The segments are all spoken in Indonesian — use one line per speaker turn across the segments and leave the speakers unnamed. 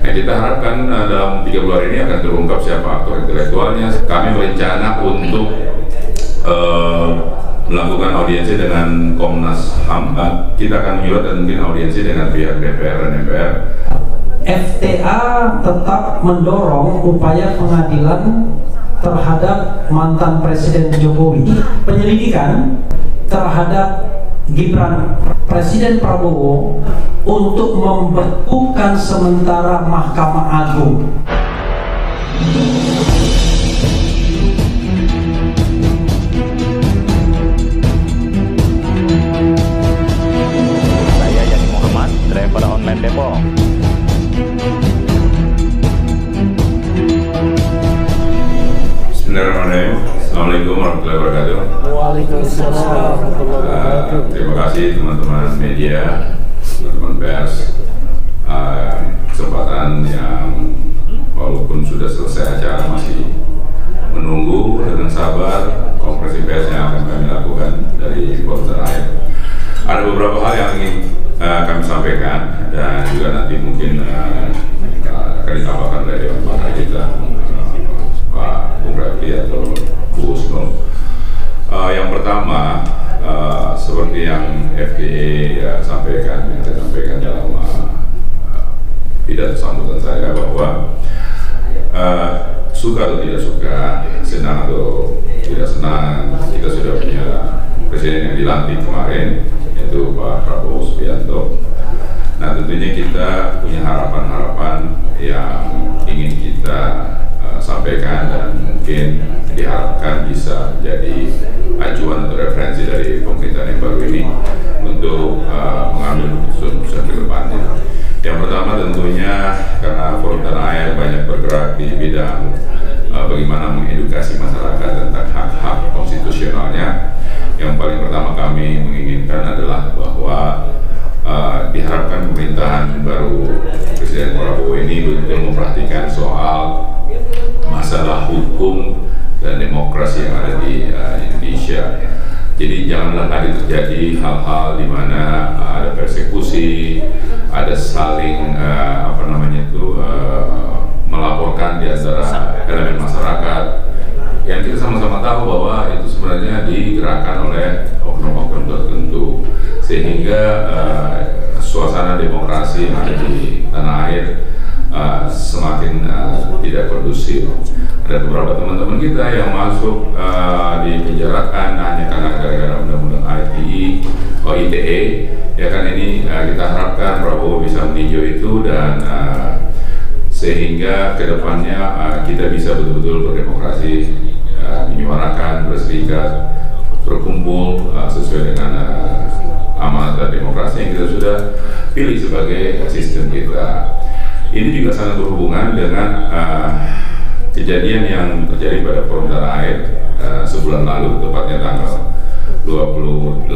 Nah, kita harapkan dalam 3 bulan ini akan terungkap siapa aktor intelektualnya. Kami berencana untuk melakukan audiensi dengan Komnas HAM. Kita akan menyurat dan mungkin audiensi dengan pihak DPR dan MPR.
FTA tetap mendorong upaya pengadilan terhadap mantan Presiden Jokowi, penyelidikan terhadap Gibran Presiden Prabowo untuk membekukan sementara Mahkamah Agung.
Saya Yani Muhammad, driver online Depok.
Bismillahirrahmanirrahim. Assalamualaikum warahmatullahi wabarakatuh.
Waalaikumsalam warahmatullahi wabarakatuh.
Terima kasih teman-teman media, teman-teman pers, kesempatan yang walaupun sudah selesai acara masih menunggu dengan sabar konferensi pers yang akan kami lakukan dari Forum Tanah Air. Ada beberapa hal yang ingin kami sampaikan dan juga nanti mungkin akan ditambahkan oleh Dewan Pakar kita, Pak Bung Refli atau Bu Usno. Yang pertama, seperti yang FDA sampaikan, yang saya sampaikan dalam pidato sambutan saya bahwa suka atau tidak suka, senang atau tidak senang, kita sudah punya presiden yang dilantik kemarin, yaitu Pak Prabowo Subianto. Nah, tentunya kita punya harapan-harapan yang ingin kita sampaikan dan mungkin diharapkan bisa jadi acuan atau referensi dari pemerintahan yang baru ini untuk mengambil keputusan-keputusan ke depannya. Yang pertama tentunya karena Forum Tanah Air banyak bergerak di bidang bagaimana mengedukasi masyarakat tentang hak-hak konstitusionalnya. Yang paling pertama kami menginginkan adalah bahwa diharapkan pemerintahan baru Presiden Prabowo ini betul-betul memperhatikan soal masalah hukum dan demokrasi yang ada di Indonesia. Jadi janganlah ada terjadi hal-hal di mana ada persekusi, ada saling melaporkan di antara elemen masyarakat yang kita sama-sama tahu bahwa itu sebenarnya digerakkan oleh oknum-oknum tertentu, sehingga suasana demokrasi yang ada di tanah air semakin tidak kondusif. Ada beberapa teman-teman kita yang masuk dipenjarakan hanya karena gara-gara undang-undang ITE, ya kan. Ini kita harapkan Prabowo bisa meninjau itu dan sehingga kedepannya kita bisa betul-betul berdemokrasi, menyuarakan, berserikat, berkumpul sesuai dengan amanat demokrasi yang kita sudah pilih sebagai sistem kita. Ini juga sangat berhubungan dengan kejadian yang terjadi pada Forum Tanah Air sebulan lalu, tepatnya tanggal 28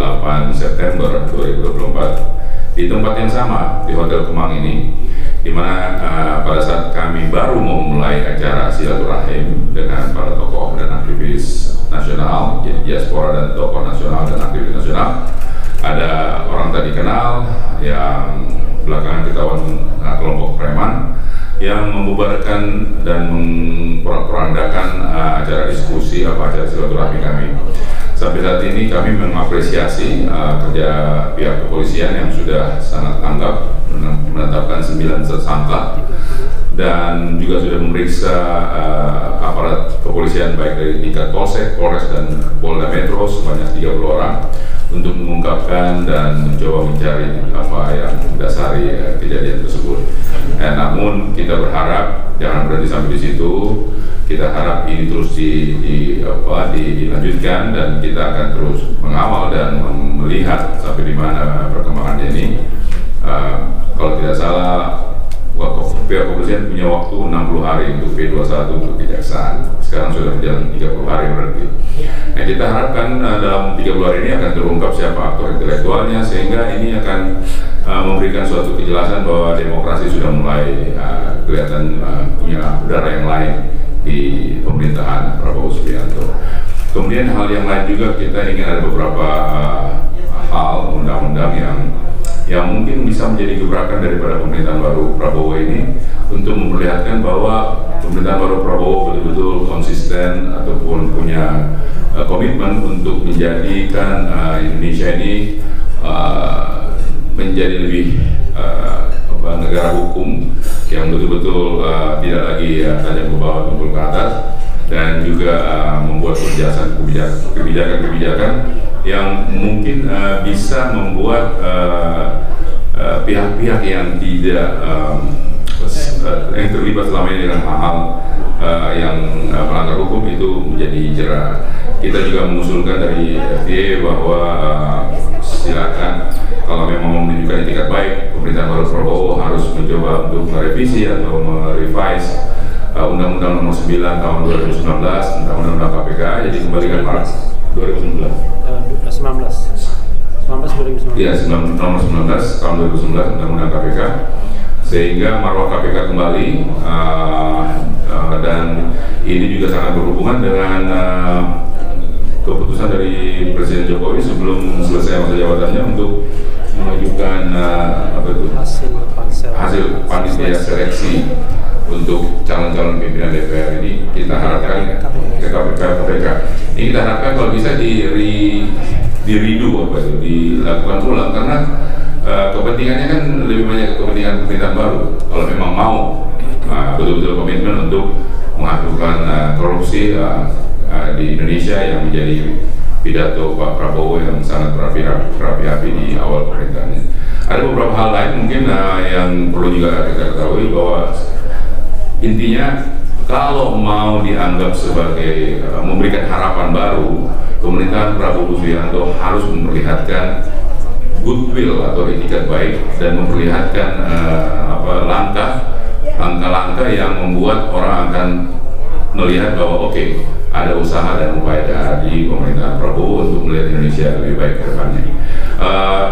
September 2024 di tempat yang sama di Hotel Kemang ini, di mana pada saat kami baru mau mulai acara silaturahim dengan para tokoh dan aktivis nasional, jadi diaspora dan tokoh nasional dan aktivis nasional, ada orang tak dikenal yang belakangan ketahuan kelompok preman yang membubarkan dan memporak-porandakan acara diskusi acara silaturahmi kami. Sampai saat ini kami mengapresiasi kerja pihak kepolisian yang sudah sangat tanggap menetapkan 9 tersangka dan juga sudah memeriksa aparat kepolisian baik dari tingkat Polsek, Polres dan Polda Metro sebanyak 30 orang untuk mengungkapkan dan mencoba mencari apa yang mendasari kejadian tersebut. Namun kita berharap jangan berhenti sampai di situ. Kita harap ini terus dilanjutkan dan kita akan terus mengawal dan melihat sampai di mana perkembangannya ini. Kalau tidak salah, pihak kepolisian punya waktu 60 hari untuk P21 untuk kejaksaan. Sekarang sudah berjalan 30 hari berarti. Nah, kita harapkan dalam 3 bulan ini akan terungkap siapa aktor intelektualnya, sehingga ini akan memberikan suatu kejelasan bahwa demokrasi sudah mulai kelihatan punya udara yang lain di pemerintahan Prabowo Subianto. Kemudian hal yang lain juga, kita ingin ada beberapa hal undang-undang yang yang mungkin bisa menjadi gebrakan daripada pemerintahan baru Prabowo ini untuk memperlihatkan bahwa pemerintahan baru Prabowo betul-betul konsisten ataupun punya komitmen untuk menjadikan Indonesia ini menjadi lebih negara hukum yang betul-betul tidak lagi tajam ke bawah tumpul ke atas, dan juga membuat kebijakan-kebijakan yang mungkin bisa membuat pihak-pihak yang tidak yang terlibat selama ini dengan hal-hal yang melanggar hukum itu menjadi jera. Kita juga mengusulkan dari FTA bahwa silakan kalau memang mau menunjukkan etikat baik, pemerintahan baru Prabowo harus mencoba untuk merevisi atau merevise Undang-Undang Nomor 9 Tahun 2019 tentang Undang-Undang KPK, jadi kembalikan Maret 2019.
2019.
Iya, Nomor 19 Tahun 2019 Undang-Undang KPK, sehingga marwah KPK kembali, dan ini juga sangat berhubungan dengan keputusan dari Presiden Jokowi sebelum selesai masa jabatannya untuk mengajukan hasil panitia seleksi untuk calon-calon pimpinan DPR ini. Kita harapkan ke KPK ini, kita harapkan kalau bisa dilakukan ulang, karena kepentingannya kan lebih banyak kepentingan pemerintahan baru. Kalau memang mau betul-betul komitmen untuk mengajukan korupsi di Indonesia, yang menjadi pidato Pak Prabowo yang sangat berapi-api di awal pemerintahannya. Ada beberapa hal lain mungkin yang perlu juga kita ketahui, bahwa intinya kalau mau dianggap sebagai memberikan harapan baru, pemerintahan Prabowo Subianto harus memperlihatkan goodwill atau etikat baik dan memperlihatkan langkah-langkah yang membuat orang akan melihat bahwa oke, ada usaha dan upaya di pemerintahan Prabowo untuk melihat Indonesia lebih baik ke depannya.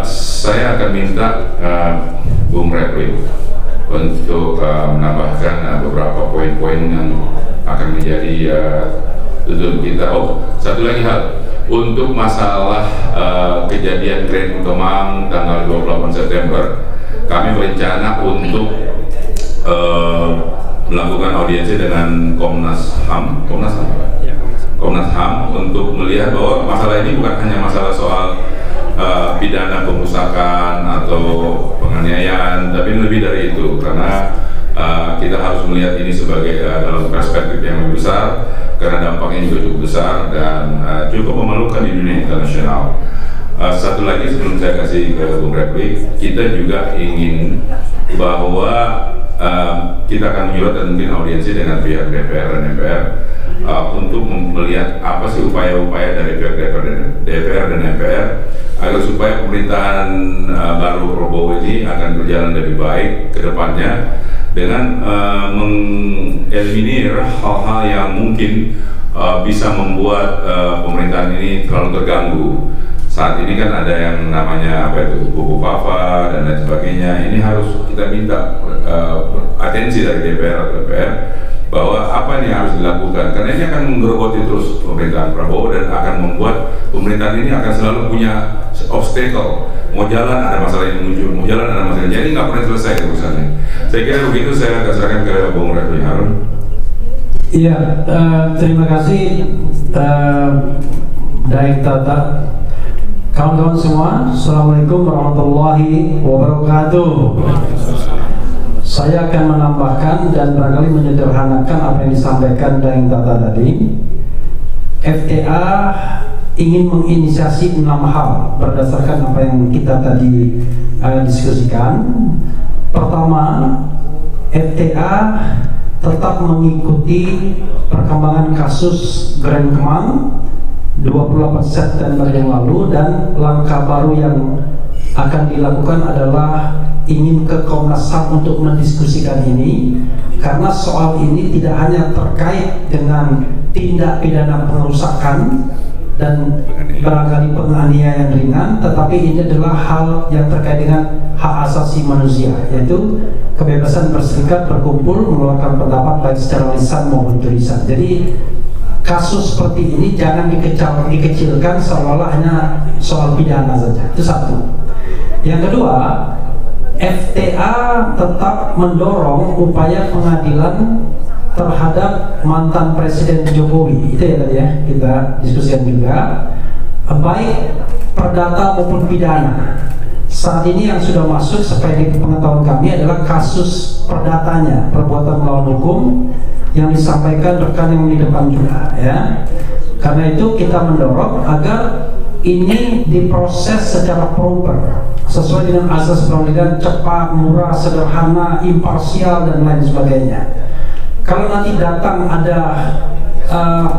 Saya akan minta Bung Refli untuk menambahkan beberapa poin-poin yang akan menjadi tujuan kita. Satu lagi hal, untuk masalah kejadian Grand Kemang tanggal 28 September, kami berencana untuk melakukan audiensi dengan Komnas HAM untuk melihat bahwa masalah ini bukan hanya masalah soal pidana perusakan atau penganiayaan, tapi lebih dari itu, karena kita harus melihat ini sebagai dalam perspektif yang lebih besar, karena dampaknya juga cukup besar dan cukup memalukan di dunia internasional. Satu lagi sebelum saya kasih ke Bung Refli, kita juga ingin bahwa kita akan menyurat dan mungkin audiensi dengan pihak DPR dan MPR untuk melihat apa sih upaya-upaya dari pihak DPR dan MPR agar supaya pemerintahan baru Prabowo ini akan berjalan lebih baik ke depannya, dengan mengeliminir hal-hal yang mungkin bisa membuat pemerintahan ini terlalu terganggu. Saat ini kan ada yang namanya buku Papa dan lain sebagainya. Ini harus kita minta atensi dari DPR atau DPR bahwa apa yang harus dilakukan, karena ini akan menggerogoti terus pemerintahan Prabowo dan akan membuat pemerintahan ini akan selalu punya obstacle. Mau jalan ada masalah yang muncul, mau jalan ada masalah, jadi nggak pernah selesai urusannya. Saya kira begitu, saya akan serahkan ke Bung Refli Harun.
Iya, terima kasih Daik Tata. Kawan-kawan semua, Assalamualaikum warahmatullahi wabarakatuh. Saya akan menambahkan dan barangkali menyederhanakan apa yang disampaikan Daik Tata tadi. FTA ingin menginisiasi 6 hal berdasarkan apa yang kita tadi diskusikan. Pertama, FTA tetap mengikuti perkembangan kasus Grand Kemang 28 September yang lalu, dan langkah baru yang akan dilakukan adalah ingin ke Komnas HAM untuk mendiskusikan ini, karena soal ini tidak hanya terkait dengan tindak pidana pengerusakan dan barangkali penganiayaan ringan, tetapi ini adalah hal yang terkait dengan hak asasi manusia, yaitu kebebasan berserikat, berkumpul, mengeluarkan pendapat baik secara lisan maupun tulisan. Jadi kasus seperti ini jangan dikecilkan seolah-olah hanya soal pidana saja. Itu satu. Yang kedua, FTA tetap mendorong upaya pengadilan terhadap mantan Presiden Jokowi. Itu ya tadi ya kita diskusikan juga, baik perdata maupun pidana. Saat ini yang sudah masuk seperti pengetahuan kami adalah kasus perdatanya, perbuatan melawan hukum, yang disampaikan rekan yang di depan juga ya. Karena itu kita mendorong agar ini diproses secara proper, sesuai dengan asas peradilan, cepat, murah, sederhana, imparsial, dan lain sebagainya. Kalau nanti datang ada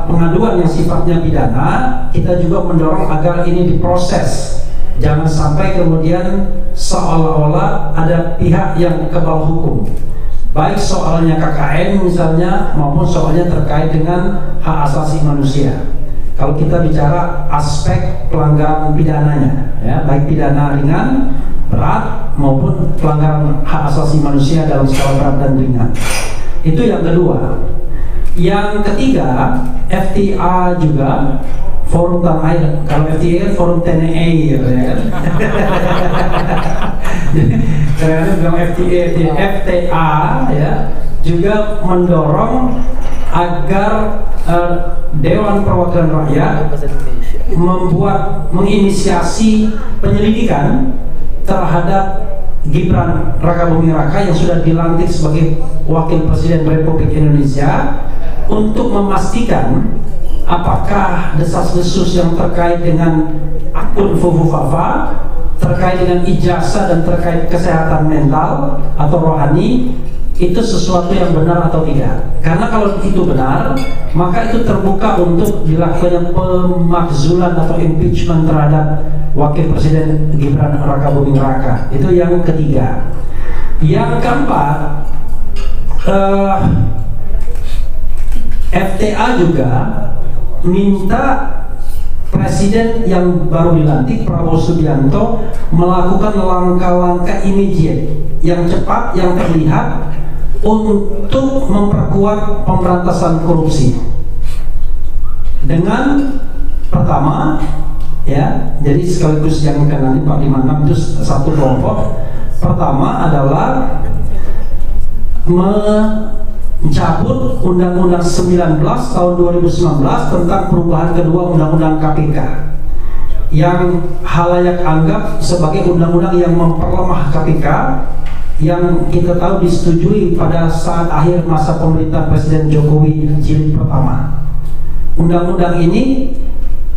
pengaduan yang sifatnya pidana, kita juga mendorong agar ini diproses. Jangan sampai kemudian seolah-olah ada pihak yang kebal hukum, baik soalnya KKN misalnya, maupun soalnya terkait dengan hak asasi manusia. Kalau kita bicara aspek pelanggaran pidananya, ya, baik pidana ringan, berat, maupun pelanggaran hak asasi manusia dalam skala berat dan ringan. Itu yang kedua. Yang ketiga, FTA juga, Forum Tanah Air. Kalau FTA Forum Tanah Air, ya kan? Karena bilang FTA ya, juga mendorong agar Dewan Perwakilan Rakyat menginisiasi penyelidikan terhadap Gibran Rakabuming Raka yang sudah dilantik sebagai Wakil Presiden Republik Indonesia, untuk memastikan apakah desas-desus yang terkait dengan akun Fufufafa, terkait dengan ijazah dan terkait kesehatan mental atau rohani, itu sesuatu yang benar atau tidak. Karena kalau itu benar, maka itu terbuka untuk dilakukannya pemakzulan atau impeachment terhadap Wakil Presiden Gibran Rakabuming Raka. Itu yang ketiga. Yang keempat, FTA juga minta Presiden yang baru dilantik, Prabowo Subianto, melakukan langkah-langkah immediate yang cepat, yang terlihat, untuk memperkuat pemberantasan korupsi. Dengan pertama, ya, jadi sekaligus yang akan nanti 456 itu satu kelompok. Pertama adalah mencabut Undang-Undang 19 tahun 2019 tentang perubahan kedua Undang-Undang KPK, yang halayak anggap sebagai undang-undang yang memperlemah KPK, yang kita tahu disetujui pada saat akhir masa pemerintah Presiden Jokowi jilid pertama. Undang-undang ini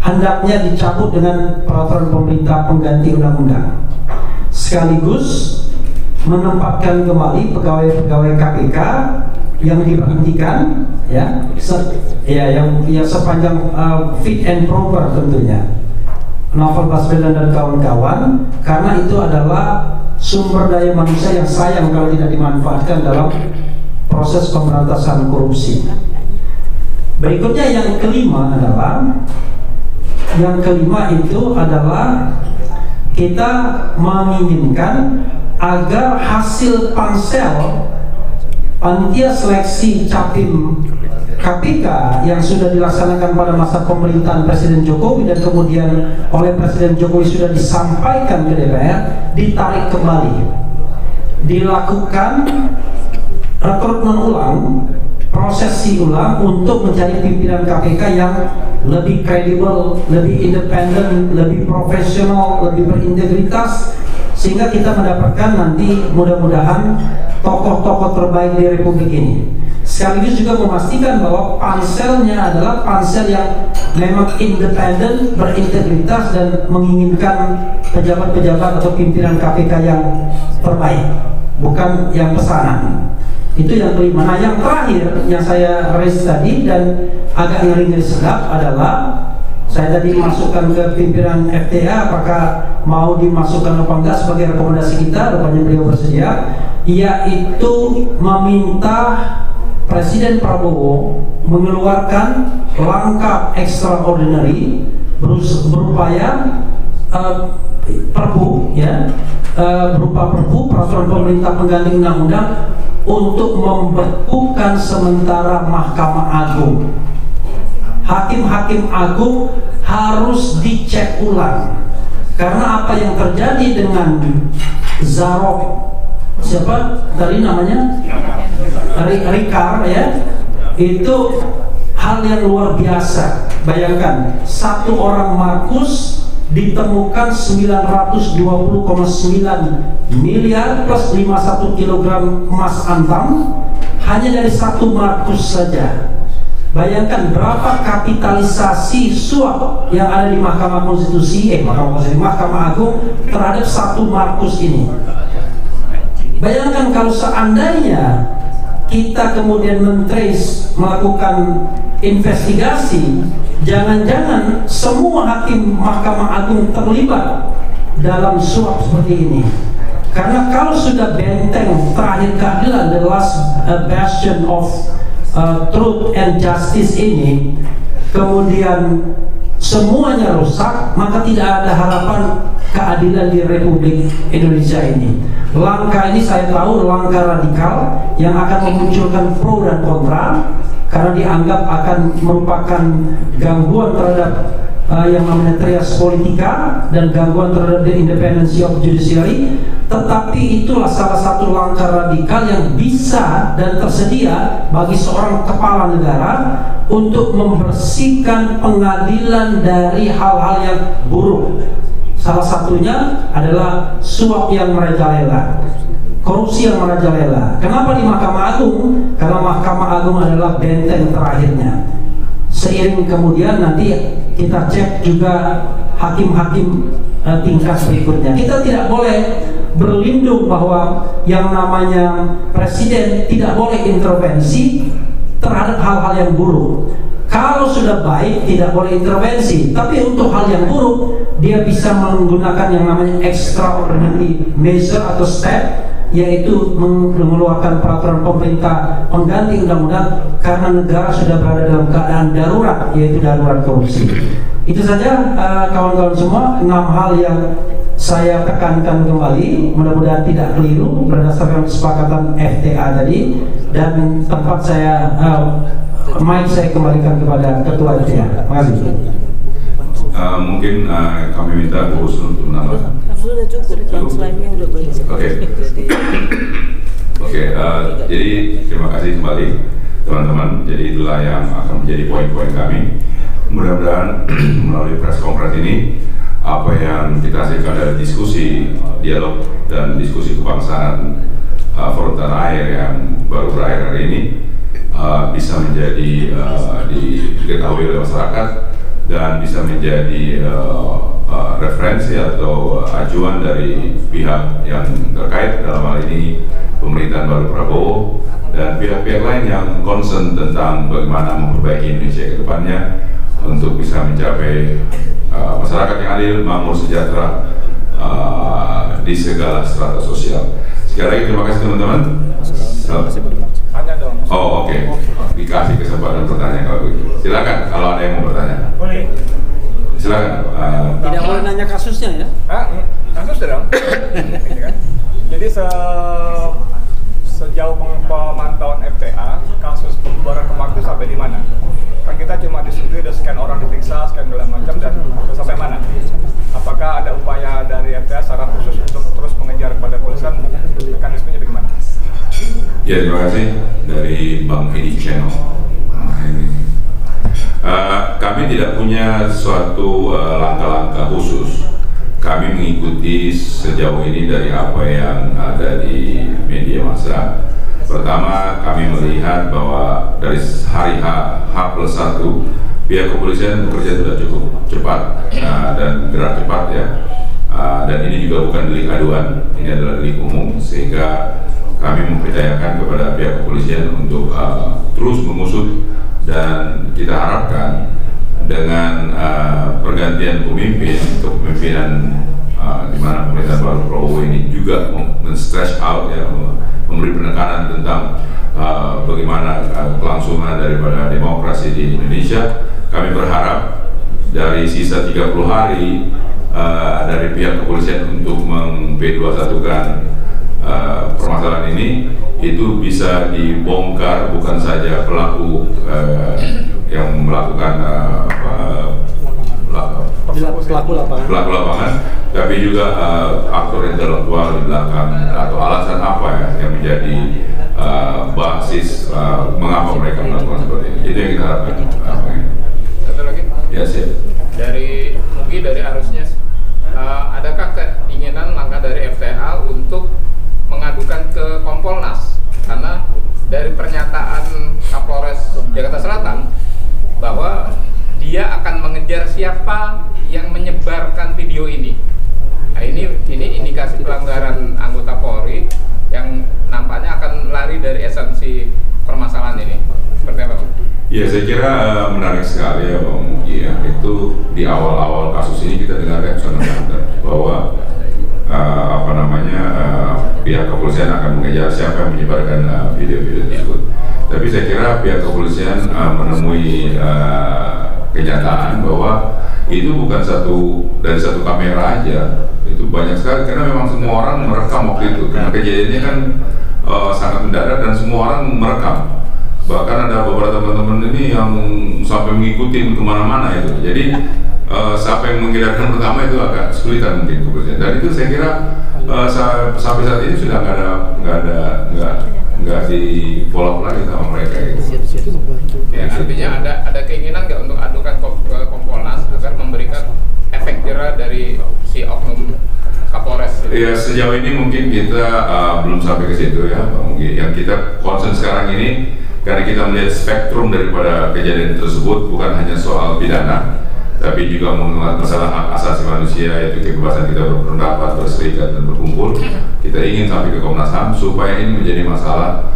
hendaknya dicabut dengan peraturan pemerintah pengganti undang-undang, sekaligus menempatkan kembali pegawai-pegawai KPK yang diberhentikan, ya, yang sepanjang fit and proper tentunya, Novel Baswedan dan kawan-kawan, karena itu adalah sumber daya manusia yang sayang kalau tidak dimanfaatkan dalam proses pemberantasan korupsi. Berikutnya yang kelima adalah kita menginginkan agar hasil pansel, panitia seleksi capim KPK yang sudah dilaksanakan pada masa pemerintahan Presiden Jokowi dan kemudian oleh Presiden Jokowi sudah disampaikan ke DPR, ditarik kembali, dilakukan rekrutmen ulang, prosesi ulang untuk mencari pimpinan KPK yang lebih kredibel, lebih independen, lebih profesional, lebih berintegritas, sehingga kita mendapatkan nanti mudah-mudahan tokoh-tokoh terbaik di Republik ini. Sekaligus juga memastikan bahwa panselnya adalah pansel yang memang independen, berintegritas, dan menginginkan pejabat-pejabat atau pimpinan KPK yang terbaik, bukan yang pesanan. Itu yang kelima. Nah, yang terakhir yang saya raise tadi dan agak ngeri-ngeri sedap adalah, saya tadi masukkan ke pimpinan FTA, apakah mau dimasukkan apa enggak sebagai rekomendasi kita, rupanya beliau bersedia, yaitu meminta Presiden Prabowo mengeluarkan langkah extraordinary berupaya perpu, ya, berupa perpu peraturan pemerintah pengganti undang-undang untuk membekukan sementara Mahkamah Agung. Hakim-hakim agung harus dicek ulang, Karena apa yang terjadi dengan Zarok, siapa tadi namanya, Rikar ya, itu hal yang luar biasa. Bayangkan, satu orang Markus ditemukan 920,9 miliar plus 51 kilogram emas antam hanya dari satu Markus saja. Bayangkan berapa kapitalisasi suap yang ada di Mahkamah Konstitusi, Mahkamah Agung terhadap satu Markus ini. Bayangkan kalau seandainya kita kemudian men-trace, melakukan investigasi, jangan-jangan semua hakim Mahkamah Agung terlibat dalam suap seperti ini. Karena kalau sudah benteng terakhir keadilan, the last bastion of truth and justice ini, kemudian semuanya rusak, maka tidak ada harapan keadilan di Republik Indonesia ini. Langkah ini saya tahu langkah radikal yang akan memunculkan pro dan kontra, karena dianggap akan merupakan gangguan terhadap yang namanya trias politika dan gangguan terhadap the independency of judiciary. Tetapi itulah salah satu langkah radikal yang bisa dan tersedia bagi seorang kepala negara untuk membersihkan pengadilan dari hal-hal yang buruk. Salah satunya adalah suap yang merajalela, korupsi yang merajalela. Kenapa di Mahkamah Agung? Karena Mahkamah Agung adalah benteng terakhirnya. Seiring kemudian nanti kita cek juga hakim-hakim tingkat berikutnya. Kita tidak boleh berlindung bahwa yang namanya presiden tidak boleh intervensi terhadap hal-hal yang buruk. Kalau sudah baik tidak boleh intervensi, tapi untuk hal yang buruk dia bisa menggunakan yang namanya extraordinary measure atau step, yaitu mengeluarkan peraturan pemerintah pengganti undang-undang karena negara sudah berada dalam keadaan darurat, yaitu darurat korupsi. Itu saja kawan-kawan semua, 6 hal yang saya tekankan kembali, mudah-mudahan tidak keliru berdasarkan kesepakatan FTA tadi. Dan tempat saya, mic saya kembalikan kepada Ketua FTA. Terima kasih.
Mungkin kami minta Bu Husnul untuk menambahkan.
Sudah cukup, yang selainnya udah banyak.
Oke, jadi terima kasih kembali teman-teman. Jadi itulah yang akan menjadi poin-poin kami. Mudah-mudahan melalui press conference ini, apa yang kita hasilkan dari diskusi, dialog dan diskusi kebangsaan forum tanah air yang baru berakhir hari ini bisa menjadi diketahui oleh masyarakat dan bisa menjadi referensi atau acuan dari pihak yang terkait, dalam hal ini pemerintahan baru Prabowo dan pihak-pihak lain yang concern tentang bagaimana memperbaiki Indonesia ke depannya untuk bisa mencapai masyarakat yang adil, makmur, sejahtera di segala strata sosial. Sekali lagi terima kasih teman-teman.
Tanya dong.
Oh oke. Dikasih kesempatan bertanya kalau begitu. Silakan kalau ada yang mau bertanya.
Boleh.
Silakan.
Tidak boleh nanya kasusnya ya?
Kasus dong. Jadi sejauh pemantauan FTA, kasus pembubaran Kemar itu sampai di mana? Kan kita cuma disetujui ada sekian orang diperiksa, sekian segala macam, dan sampai mana? Apakah ada upaya dari FTA secara khusus untuk terus mengejar pada polisian, mekanismenya bagaimana?
Ya, terima kasih dari Bang Edi Channel. Kami tidak punya suatu langkah-langkah khusus. Kami mengikuti sejauh ini dari apa yang ada di media massa. Pertama, kami melihat bahwa dari hari H+1 pihak kepolisian bekerja sudah cukup cepat dan gerak cepat ya. Dan ini juga bukan delik aduan, ini adalah delik umum, sehingga kami mempercayakan kepada pihak kepolisian untuk terus mengusut, dan kita harapkan dengan pergantian pemimpin, kepemimpinan di mana pemerintahan baru Prabowo ini juga men-stretch out ya, memberi penekanan tentang bagaimana kelangsungan daripada demokrasi di Indonesia. Kami berharap dari sisa 30 hari dari pihak kepolisian untuk meng-P21kan permasalahan ini, itu bisa dibongkar bukan saja pelaku yang melakukan
pelaku lapangan,
tapi juga aktor intelektual di belakang atau alasan apa ya yang menjadi basis mengapa mereka melakukan seperti ini. Itu yang kita harapkan.
Satu lagi.
Ya, siap.
Mungkin dari arusnya, adakah keinginan langkah dari FTA untuk mengadukan ke Kompolnas? Karena dari pernyataan Kapolres Jakarta Selatan bahwa dia akan mengejar siapa yang menyebarkan video ini. Nah, ini indikasi pelanggaran anggota Polri yang nampaknya akan lari dari esensi permasalahan ini. Seperti apa, Bang?
Ya, saya kira menarik sekali ya, Bang Mugi. Ya. Itu di awal-awal kasus ini kita dengar bahwa pihak kepolisian akan mengejar siapa yang menyebarkan video-video tersebut. Tapi saya kira pihak kepolisian menemui kenyataan bahwa itu bukan dari satu kamera aja, itu banyak sekali karena memang semua orang merekam waktu itu. Karena kejadiannya kan sangat mendadak dan semua orang merekam. Bahkan ada beberapa teman-teman ini yang sampai mengikuti kemana-mana itu. Jadi siapa yang mengedarkan pertama itu agak kesulitan mungkin kepolisian. Dan itu saya kira sampai saat ini sudah nggak di follow up lagi sama mereka gitu.
Ya, artinya ada keinginan nggak untuk adukan ke Kompolnas agar memberikan efek jerah dari si oknum Kapolres?
Ya, sejauh ini mungkin kita belum sampai ke situ ya. Yang kita concern sekarang ini karena kita melihat spektrum daripada kejadian tersebut bukan hanya soal pidana, tapi juga mengenai masalah hak asasi manusia, yaitu kebebasan kita berpendapat, berserikat dan berkumpul. Kita ingin sampai ke Komnas HAM supaya ini menjadi masalah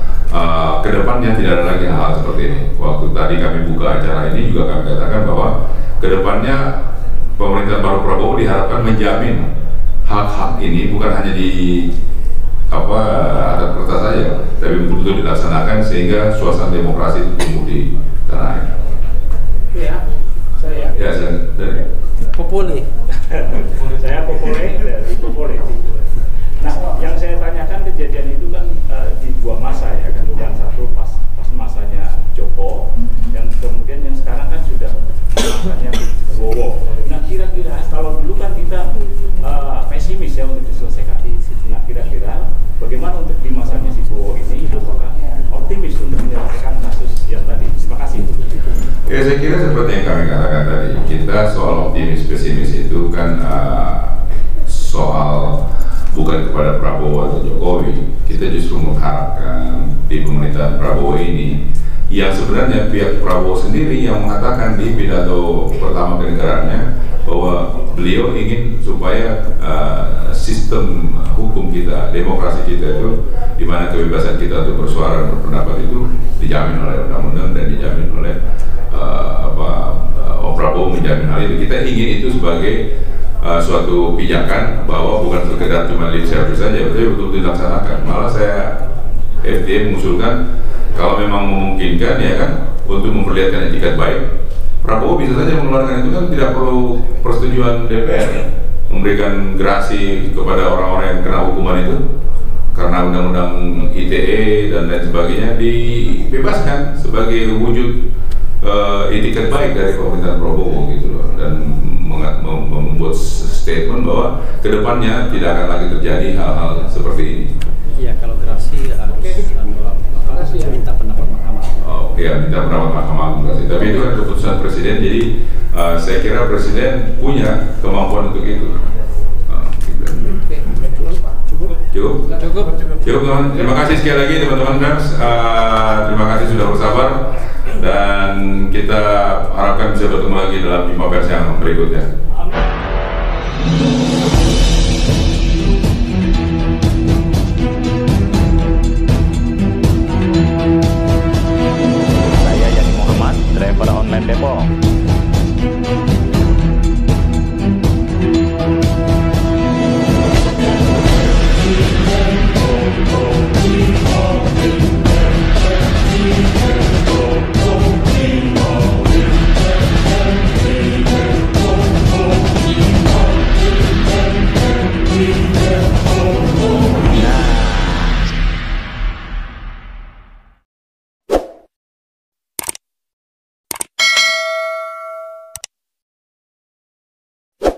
kedepannya tidak ada lagi hal seperti ini. Waktu tadi kami buka acara ini juga kami katakan bahwa kedepannya pemerintah baru Prabowo diharapkan menjamin hak-hak ini bukan hanya di atas kertas saja, tapi betul-betul dilaksanakan sehingga suasana demokrasi itu tumbuh di tanah air.
Ya, saya.
Ya, saya.
Popole. Saya Popole dari Popole. Nah, yang saya tanyakan kejadian itu kan di dua masa ya kan, yang satu pas masanya Joko, yang kemudian yang sekarang kan sudah masanya Bowo. Nah, kira-kira kalau dulu kan kita pesimis ya untuk diselesaikan. Nah, kira-kira bagaimana untuk di masanya si Bowo ini, apakah optimis untuk menyelesaikan kasus yang tadi? Terima kasih.
Ya, saya kira seperti yang kami katakan tadi, kita soal optimis pesimis itu kan soal bukan kepada Prabowo atau Jokowi. Kita justru mengharapkan di pemerintahan Prabowo ini yang sebenarnya pihak Prabowo sendiri yang mengatakan di pidato pertama kenegaraannya bahwa beliau ingin supaya sistem hukum kita, demokrasi kita itu, di mana kebebasan kita untuk bersuara dan berpendapat itu dijamin oleh undang-undang dan dijamin oleh Prabowo menjamin hal itu. Kita ingin itu sebagai suatu pijakan bahwa bukan sekedar cuma lip service saja, tapi betul-betul dilaksanakan. Malah saya FTA mengusulkan kalau memang memungkinkan ya kan untuk memperlihatkan etikat baik, Prabowo bisa saja mengeluarkan itu kan tidak perlu persetujuan DPR, memberikan gerasi kepada orang-orang yang kena hukuman itu karena undang-undang ITE dan lain sebagainya dibebaskan sebagai wujud etikat baik dari pemerintahan Prabowo gitu loh, dan membuat statement bahwa kedepannya tidak akan lagi terjadi hal-hal seperti ini.
Iya, kalau gerasi harus minta pendapat Mahkamah Agung.
Oh iya, minta pendapat Mahkamah Agung gerasi. Tapi itu kan keputusan Presiden, jadi saya kira Presiden punya kemampuan untuk itu. Cukup. Teman. Terima kasih sekali lagi teman-teman pers. Terima kasih sudah bersabar dan kita harapkan bisa bertemu lagi dalam jumpa pers yang berikutnya.